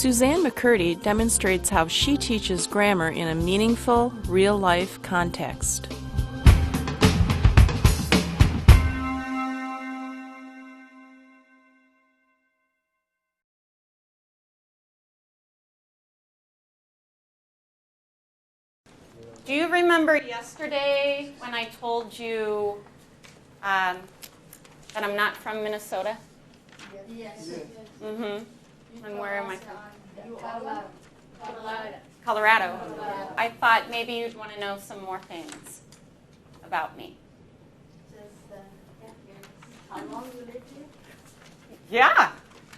Suzanne McCurdy demonstrates how she teaches grammar in a meaningful, real-life context. Do you remember yesterday when I told you that I'm not from Minnesota? Yes. Mm-hmm. And where am I from? Colorado. I thought maybe you'd want to know some more things about me. How long you live here? Yeah,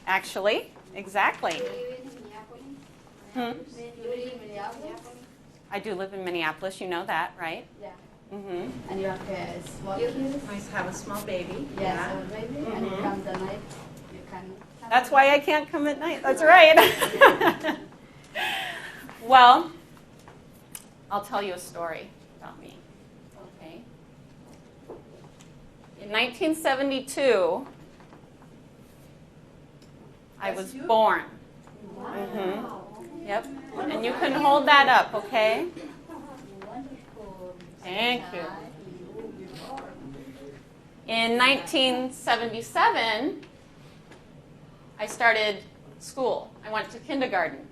actually, exactly. Do you live in Minneapolis? Hmm? You live in Minneapolis? I do live in Minneapolis. You know that, right? Yeah. Mm-hmm. And you have small kids? I have a small baby. Yes, small baby. Mm-hmm. And you come the night, you can... That's why I can't come at night. That's right. Well, I'll tell you a story about me. Okay. In 1972, I was born. Wow. Mm-hmm. Yep. And you can hold that up, okay? Wonderful. Thank you. In 1977, I started school. I went to kindergarten.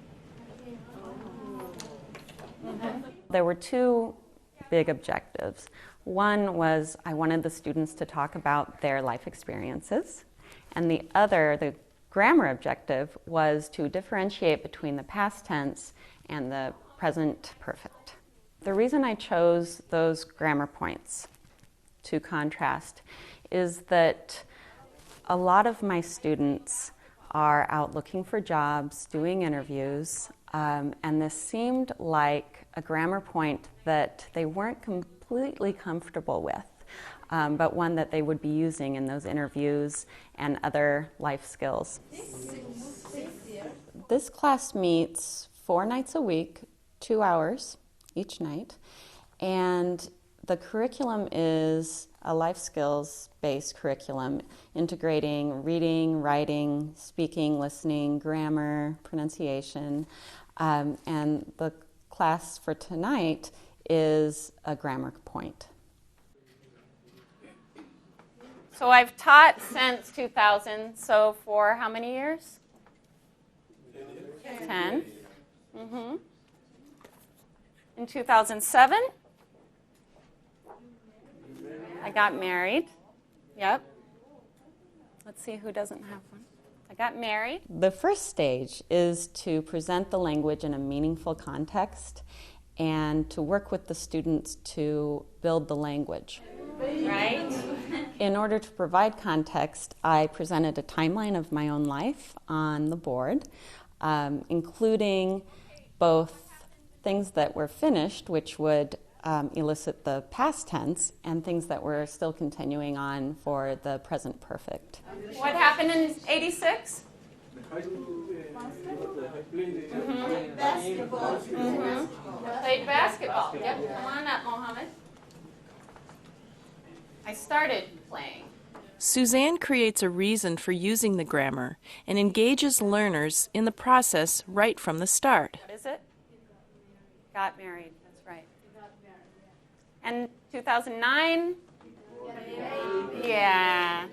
Mm-hmm. There were two big objectives. One was I wanted the students to talk about their life experiences, and the other, the grammar objective, was to differentiate between the past tense and the present perfect. The reason I chose those grammar points to contrast is that a lot of my students are out looking for jobs, doing interviews, and this seemed like a grammar point that they weren't completely comfortable with, but one that they would be using in those interviews and other life skills. This class meets 4 nights a week, 2 hours each night, and the curriculum is a life skills-based curriculum integrating reading, writing, speaking, listening, grammar, pronunciation, and the class for tonight is a grammar point. So I've taught since 2000, so for how many years? 10. Mm-hmm. In 2007, I got married. Yep. Let's see who doesn't have one. I got married. The first stage is to present the language in a meaningful context and to work with the students to build the language. Right? In order to provide context, I presented a timeline of my own life on the board, including both things that were finished, which would elicit the past tense, and things that were still continuing on for the present perfect. What happened in 86? Basketball. Played basketball. Yep. Come on up, Mohammed. I started playing. Suzanne creates a reason for using the grammar and engages learners in the process right from the start. What is it? Got married. That's right. And 2009? Yeah.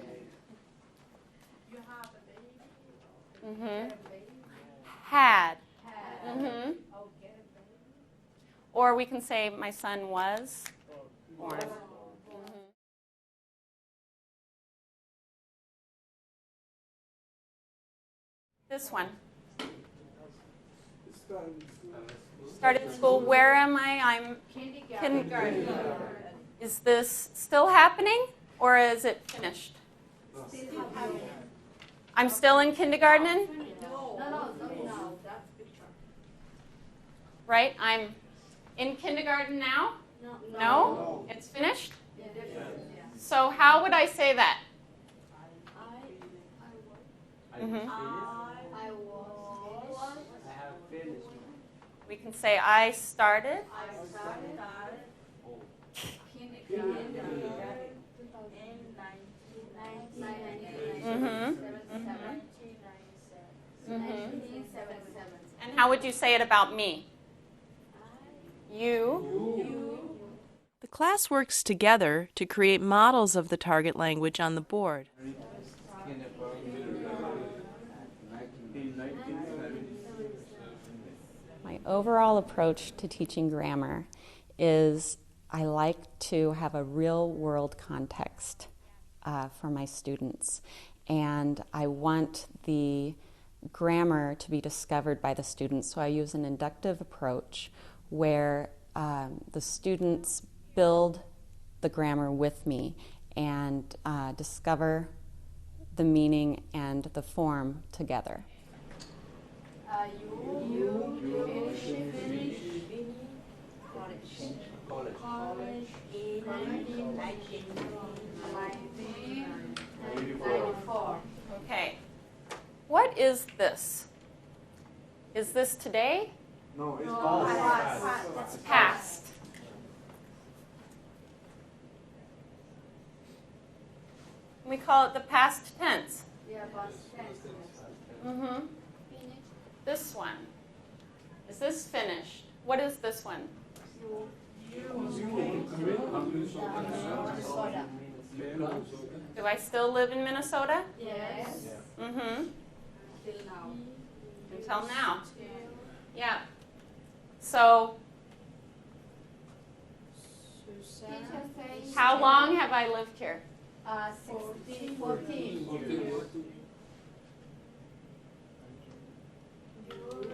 Mm-hmm. Had. Mm-hmm. Or we can say my son was born. Mm-hmm. This one. Started school. Where am I? I'm kindergarten. Is this still happening, or is it finished? I'm still in kindergarten? No, that's picture. Right? I'm in kindergarten now? No? It's finished? So how would I say that? Mm-hmm. We can say I started. Mm-hmm. Mm-hmm. Mm-hmm. And how would you say it about me? You. The class works together to create models of the target language on the board. My overall approach to teaching grammar is I like to have a real-world context for my students, and I want the grammar to be discovered by the students. So I use an inductive approach where the students build the grammar with me and discover the meaning and the form together. You finish college in 1994. Okay. What is this? Is this today? No, it's It's past. We call it the past tense. Yeah, past tense. Mm-hmm. This one. Is this finished? What is this one? Minnesota. Do I still live in Minnesota? Yes. Mm-hmm. Till now. Until now. Yeah. So, how long have I lived here? 14. You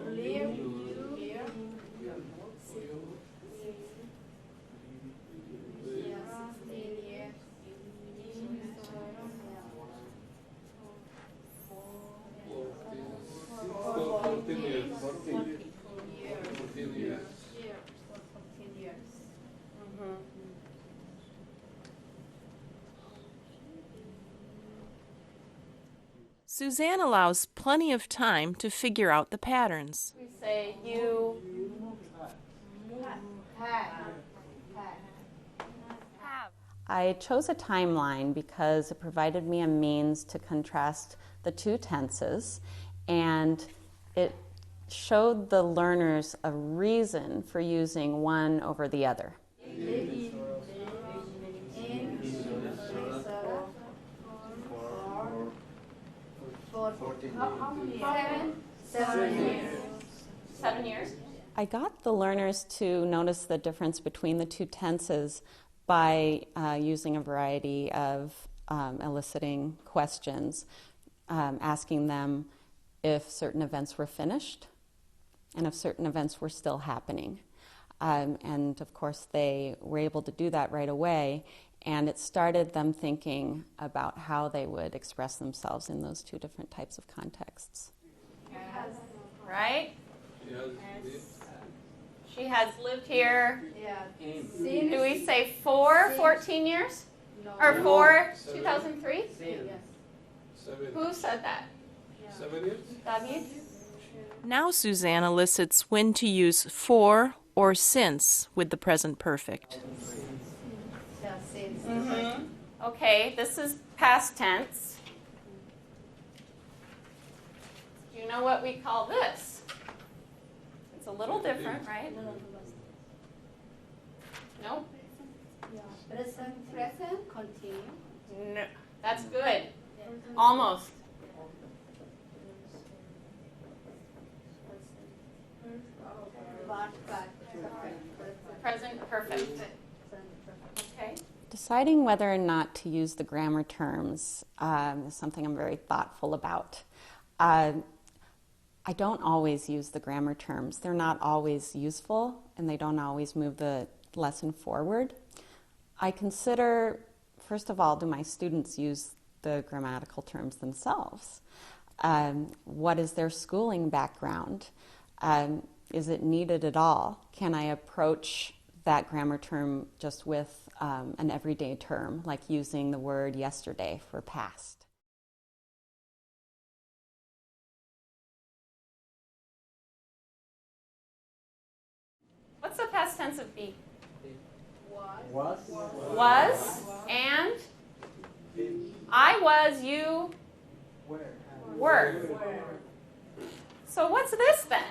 live here. 16 years. 14 years. Mm-hmm. Suzanne allows plenty of time to figure out the patterns. We say you have. I chose a timeline because it provided me a means to contrast the two tenses, and it showed the learners a reason for using one over the other. How many? 7 years. 7 years. I got the learners to notice the difference between the two tenses by using a variety of eliciting questions, asking them if certain events were finished and if certain events were still happening. And of course, they were able to do that right away, and it started them thinking about how they would express themselves in those two different types of contexts. Right? She has lived here. Yeah. Do we say 14 years? No. Or 2003? Yes. Who said that? 7 years? David? Now Suzanne elicits when to use for or since with the present perfect. Yeah, since. Mm-hmm. Okay, this is past tense. Do you know what we call this? It's a little different, right? No? Present, continue. No. That's good. Almost. Present perfect. Okay. Deciding whether or not to use the grammar terms is something I'm very thoughtful about. I don't always use the grammar terms. They're not always useful, and they don't always move the lesson forward. I consider, first of all, do my students use the grammatical terms themselves? What is their schooling background? Is it needed at all? Can I approach that grammar term just with an everyday term, like using the word yesterday for past? What's the past tense of be? Was and I was, you were. So what's this then?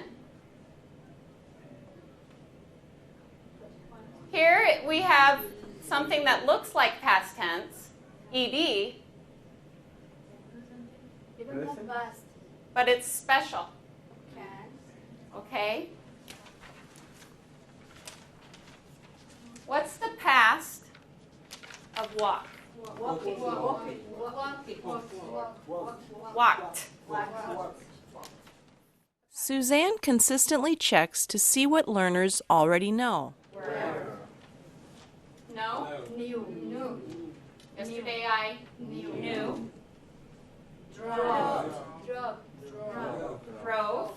we have something that looks like past tense, ed, Even more fast. but it's special. Can. Okay? What's the past of walk? Walking. Walking. Walked. Suzanne consistently checks to see what learners already know. No? New. Yesterday I knew. Drove. Drove.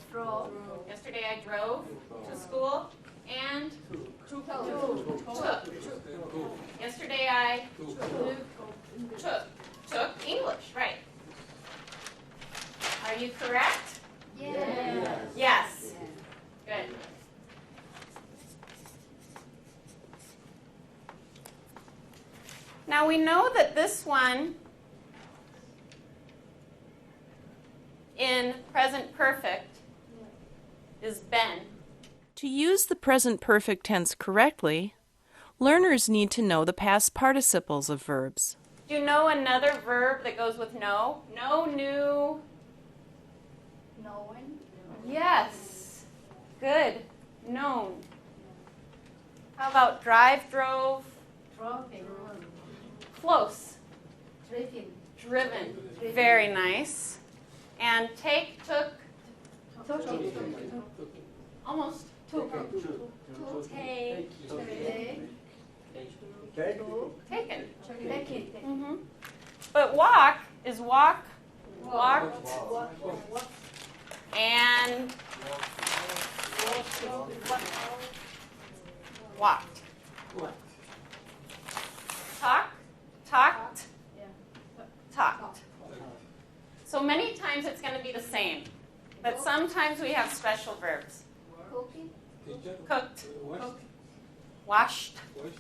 Yesterday I drove to school and took. Yesterday I took English, right. Are you correct? Yes. Yes. Good. Now we know that this one in present perfect is been. To use the present perfect tense correctly, learners need to know the past participles of verbs. Do you know another verb that goes with no? No, knew. Knowing. Yes. Good. Known. How about drive, drove? Dropping. Close. Driving. Driven. Very nice. And take, took, Talking. almost. To take. Taken. Taking. But walk is walk, walked, and walked. Talk, talked, talked. So many times it's going to be the same, but sometimes we have special verbs. Cooking. Cooked, Wash. washed. Wash.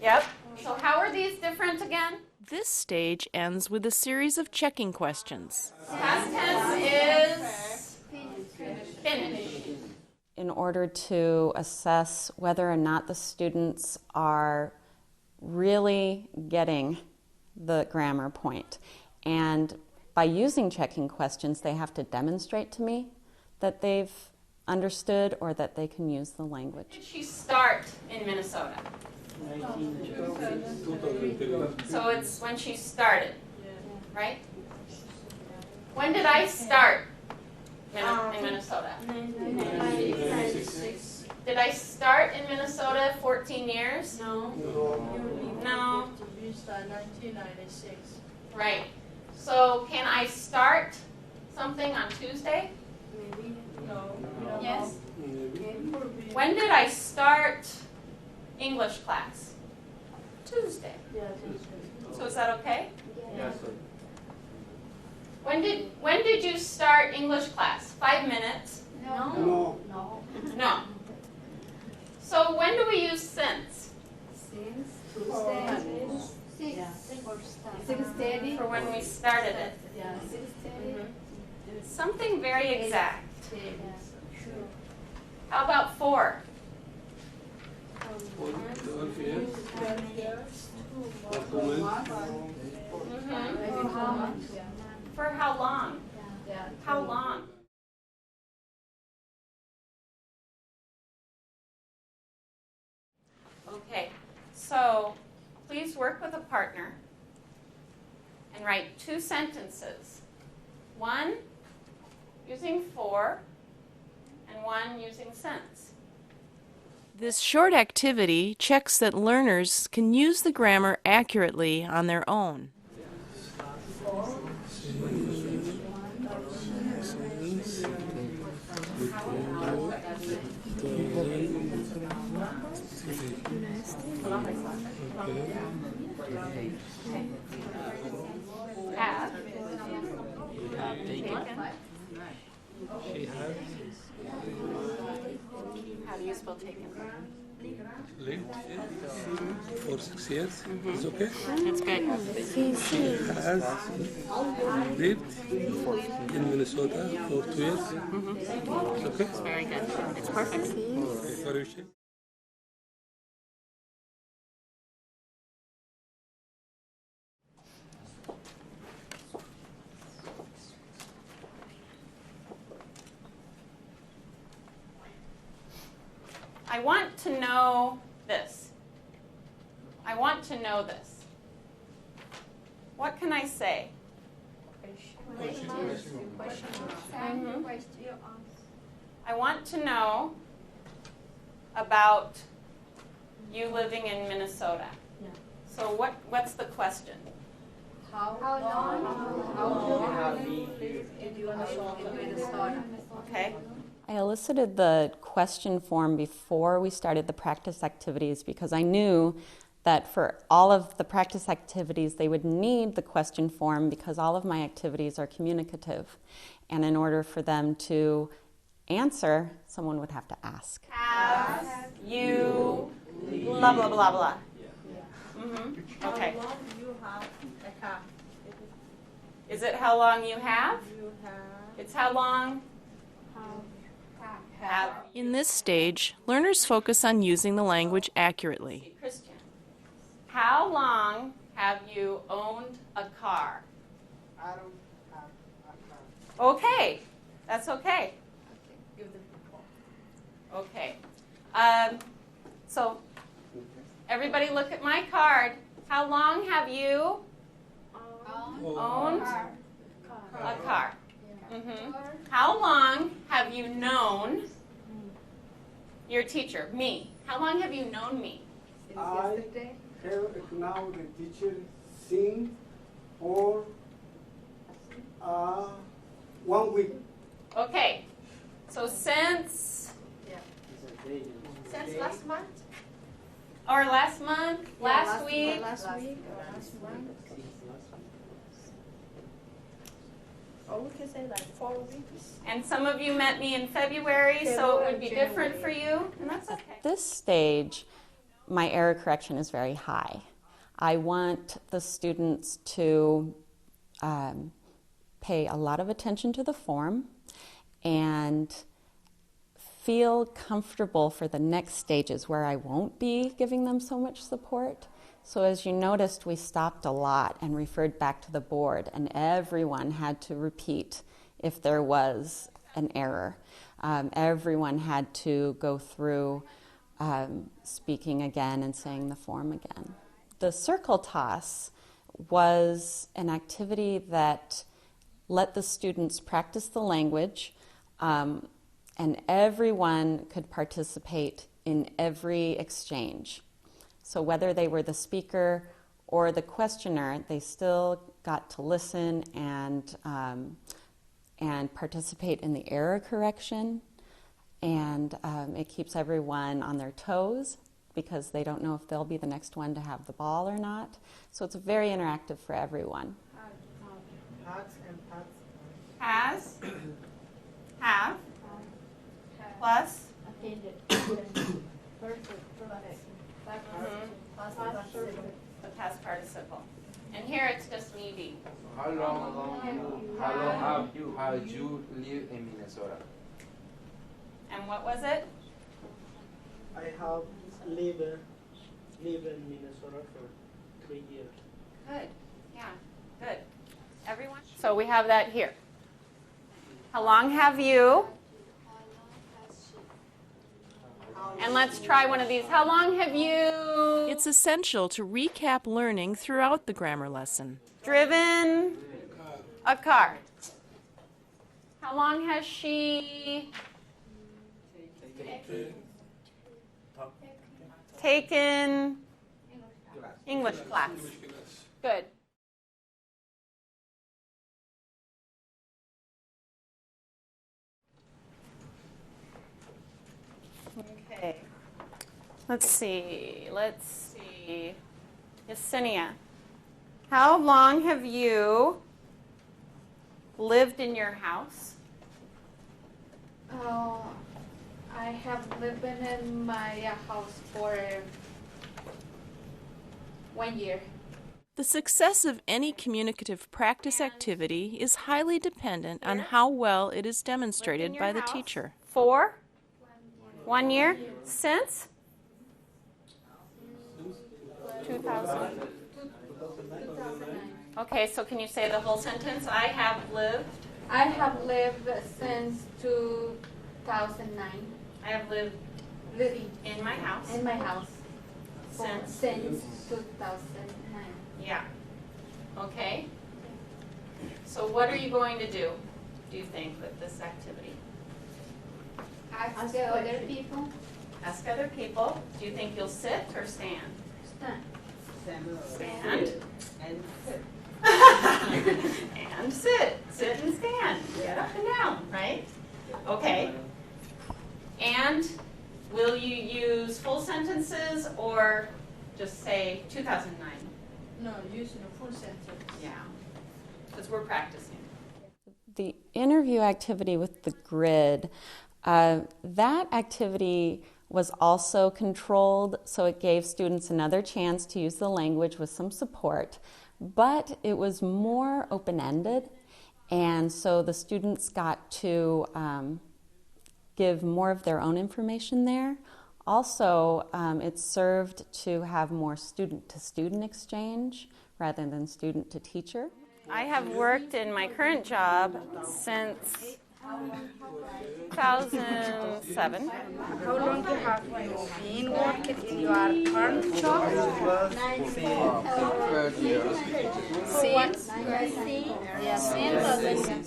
Yep. So how are these different again? This stage ends with a series of checking questions. Past tense is finished. In order to assess whether or not the students are really getting the grammar point. And by using checking questions, they have to demonstrate to me that they've understood or that they can use the language. When did she start in Minnesota? 2003. So it's when she started, right? When did I start in Minnesota? 96. Did I start in Minnesota 14 years? No. No. You start 1996. Right. So can I start something on Tuesday? Maybe. No. Yes. When did I start English class? Tuesday. Yeah. So is that okay? Yes, sir. When did you start English class? 5 minutes? No. No. So when do we use since? Since Tuesday. 6:30. For when we started it. Yeah. 6:30. Something very exact. How about 4? 12 years. Documents. For how long? Yeah. How long? Okay, so please work with a partner and write 2 sentences. One using for and one using since. This short activity checks that learners can use the grammar accurately on their own. Have. She has How do you spell taken? lived for 6 years. It's okay? That's good. Has lived in Minnesota for 2 years. It's okay? Very good. It's perfect. Okay, for you, Sheikh. I want to know this. I want to know this. What can I say? I want to know about you living in Minnesota. So what's the question? How long have you lived in Minnesota? Okay. I elicited the question form before we started the practice activities because I knew that for all of the practice activities they would need the question form because all of my activities are communicative. And in order for them to answer, someone would have to ask. Have you blah, blah, blah, blah. Okay. How long you have a car? Is it how long you have? You have. It's how long have In this stage, learners focus on using the language accurately. Christian. How long have you owned a car? I don't have a car. Okay. That's okay. Okay. So everybody look at my card. How long have you owned a car? How long have you known your teacher, me? How long have you known me? I have now the teacher sing for 1 week. Okay. So since Last month? or last month, last week, Last week or last month? Or we can say like 4 weeks. and some of you met me in February, so it would be February, different for you, and that's okay. At this stage, my error correction is very high. I want the students to pay a lot of attention to the form and feel comfortable for the next stages where I won't be giving them so much support. So as you noticed, we stopped a lot and referred back to the board, and everyone had to repeat if there was an error. Everyone had to go through speaking again and saying the form again. The circle toss was an activity that let the students practice the language, and everyone could participate in every exchange. So whether they were the speaker or the questioner, they still got to listen and participate in the error correction. And it keeps everyone on their toes because they don't know if they'll be the next one to have the ball or not. So it's very interactive for everyone. Hats and hats. Has, have, plus, Attended. Perfect. the past participle. And here it's just me. How long have you lived in Minnesota? And what was it? I have lived in Minnesota for 3 years. Good. Yeah, good. Everyone? So we have that here. How long have you? And let's try one of these. How long have you It's essential to recap learning throughout the grammar lesson. driven a car? How long has she taken English class? Good. Okay. Let's see. Yesenia, how long have you lived in your house? I have lived in my house for 1 year. The success of any communicative practice activity is highly dependent on how well it is demonstrated by the teacher. For 1 year? Since? 2000. Okay, so can you say the whole sentence? I have lived. I have lived since 2009. I have lived living in my house in my house since 2009. Yeah. Okay. So what are you going to do you think, with this activity? Ask the other people. Ask other people. Do you think you'll sit or stand? Stand. Stand. And sit. And sit. Sit and stand. Get up and down, right? Okay. And will you use full sentences or just say 2009? No, using a full sentence. Yeah. Because we're practicing. The interview activity with the grid, that activity was also controlled, so it gave students another chance to use the language with some support, but it was more open-ended, and so the students got to give more of their own information there. Also, it served to have more student-to-student exchange rather than student-to-teacher. I have worked in my current job since 2007. How long have you been working in your current job?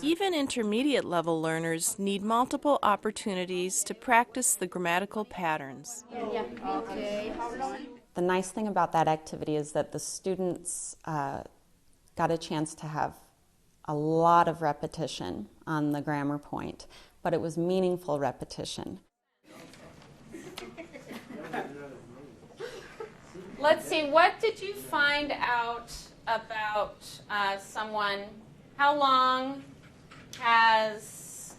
Even intermediate level learners need multiple opportunities to practice the grammatical patterns. Okay. How long? The nice thing about that activity is that the students got a chance to have a lot of repetition on the grammar point, but it was meaningful repetition. Let's see, what did you find out about someone? How long has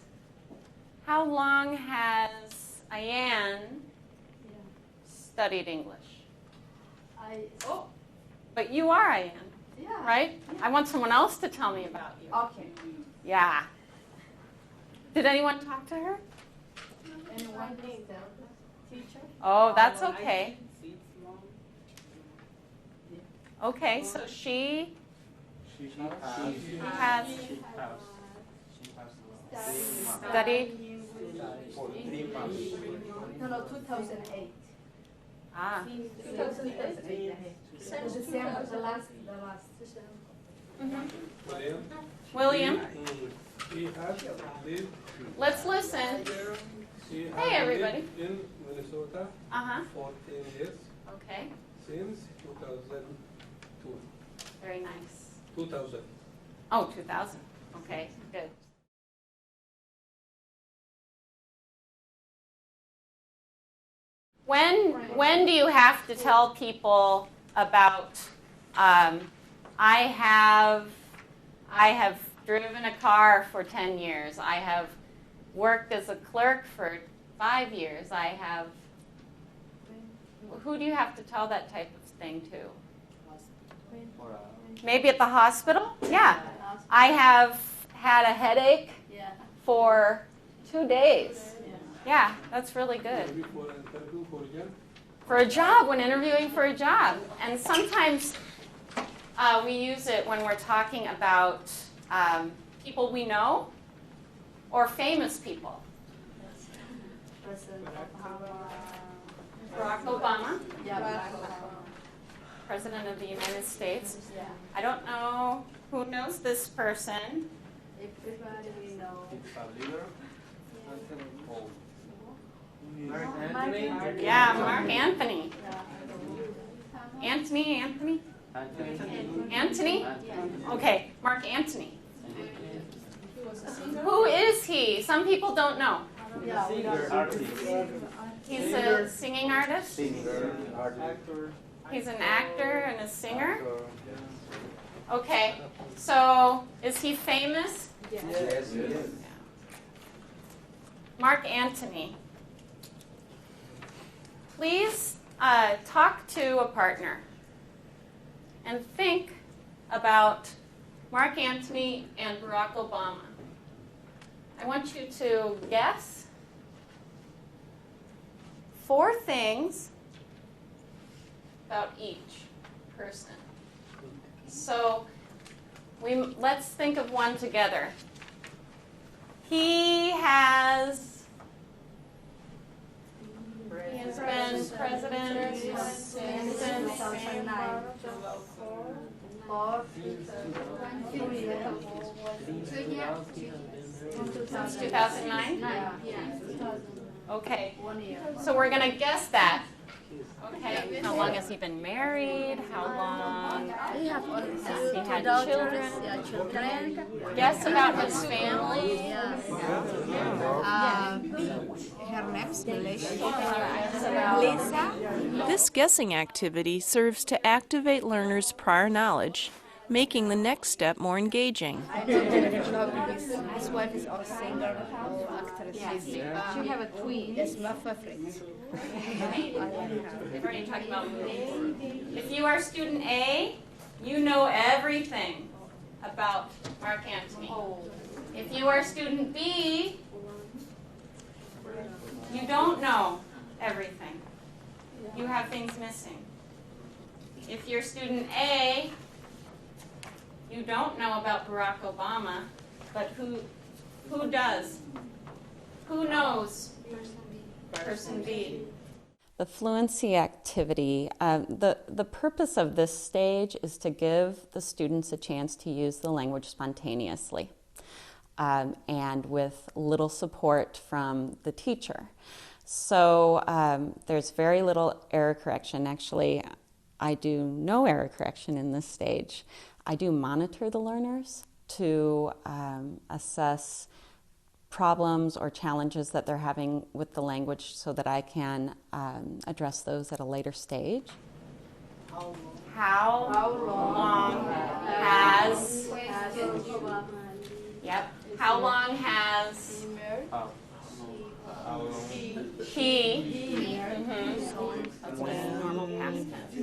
Ayan studied English? Oh, but you are Ayan, right? I want someone else to tell me about you. Okay. Yeah. Did anyone talk to her? Anyone teacher? Oh, that's okay. Okay, so she has studied. No, 2008. Ah. 2008. December, the last. William, She has lived. let's listen. She has Hey, everybody. lived in Minnesota 14 years Okay, since 2002. very nice. 2000. Oh, 2000. Okay, good. When do you have to tell people about I have driven a car for 10 years. I have worked as a clerk for 5 years. Who do you have to tell that type of thing to? Maybe at the hospital? Yeah. I have had a headache for 2 days. Yeah, that's really good. Maybe for an interview for a job. For a job, when interviewing for a job. And sometimes we use it when we're talking about people we know or famous people. Barack Obama, President of the United States. I don't know who knows this person. Everybody knows. Yeah, Mark Anthony. Anthony? Okay, Mark Antony. Who is he? Some people don't know. He's a singing artist? He's an actor and a singer? Okay, so is he famous? Yes. Mark Antony. Please talk to a partner and think about Mark Antony and Barack Obama. I want you to guess 4 things about each person. So let's think of one together. He has been president since? 2009. For 2 years. Since 2009? Yeah. Okay. 1 year. So we're going to guess that. Okay. How long has he been married? How long We have all he had daughters, children? yeah, children. Guess about his family. Her next relationship, Lisa. This guessing activity serves to activate learners' prior knowledge, making the next step more engaging. His wife is also singer or actress. She have a twin. That's my favorite. They've already talked about movies. If you are student A, you know everything about Mark Antony. If you are student B, you don't know everything. You have things missing. If you're student A, you don't know about Barack Obama, but who does? Who knows? Person B. The fluency activity, the purpose of this stage is to give the students a chance to use the language spontaneously and with little support from the teacher. So there's very little error correction. Actually, I do no error correction in this stage. I do monitor the learners to assess problems or challenges that they're having with the language so that I can address those at a later stage. How long has... Yep. How long has he... That's just normal past tense.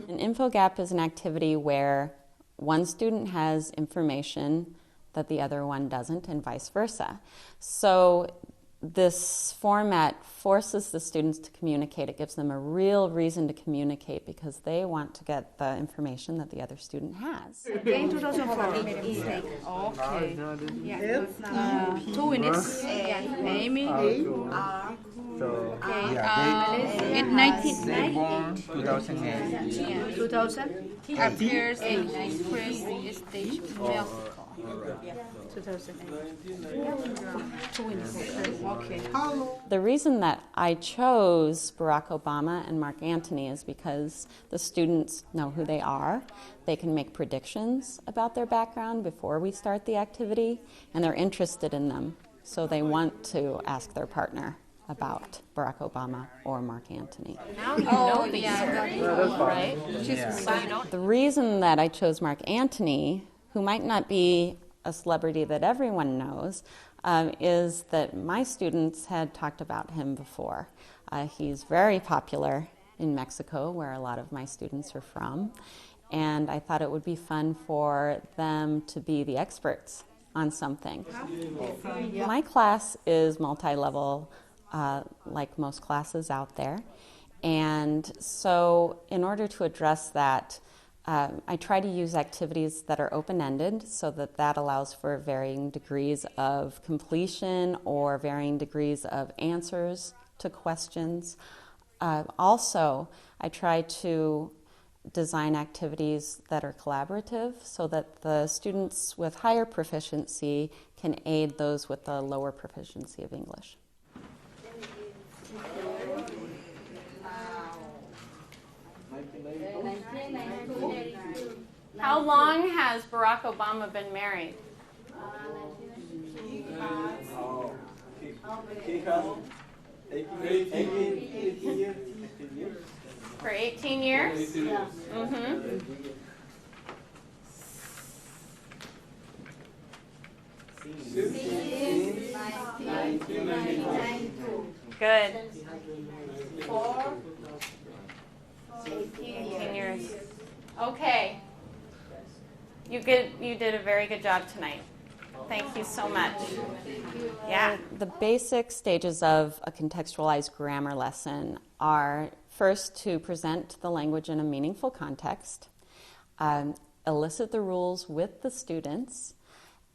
An info gap is an activity where one student has information that the other one doesn't, and vice versa. So this format forces the students to communicate. It gives them a real reason to communicate because they want to get the information that the other student has. In 2004. Okay. Yeah. 2 minutes. Amy. In 1998. 2008. Yeah. 2000. He appears in Express Stage Mexico. 2008. 2 minutes. Okay. The reason that I chose Barack Obama and Mark Antony is because the students know who they are. They can make predictions about their background before we start the activity, and they're interested in them. So they want to ask their partner about Barack Obama or Mark Antony. Now you know these right? The reason that I chose Mark Antony, who might not be a celebrity that everyone knows, is that my students had talked about him before. He's very popular in Mexico, where a lot of my students are from, and I thought it would be fun for them to be the experts on something. My class is multi-level, like most classes out there, and so in order to address that, I try to use activities that are open-ended so that allows for varying degrees of completion or varying degrees of answers to questions. Also, I try to design activities that are collaborative so that the students with higher proficiency can aid those with the lower proficiency of English. How long has Barack Obama been married? He has 18 years. For 18 years? Mm-hmm. Good. 18 years. Okay. You did a very good job tonight. Thank you so much. Yeah. The basic stages of a contextualized grammar lesson are first to present the language in a meaningful context, elicit the rules with the students,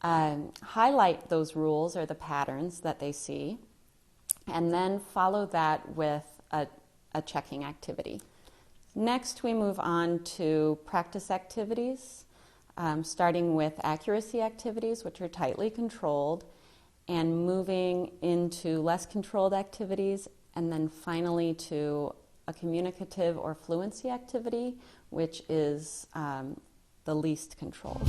highlight those rules or the patterns that they see, and then follow that with a checking activity. Next, we move on to practice activities, starting with accuracy activities, which are tightly controlled, and moving into less controlled activities, and then finally to a communicative or fluency activity, which is the least controlled.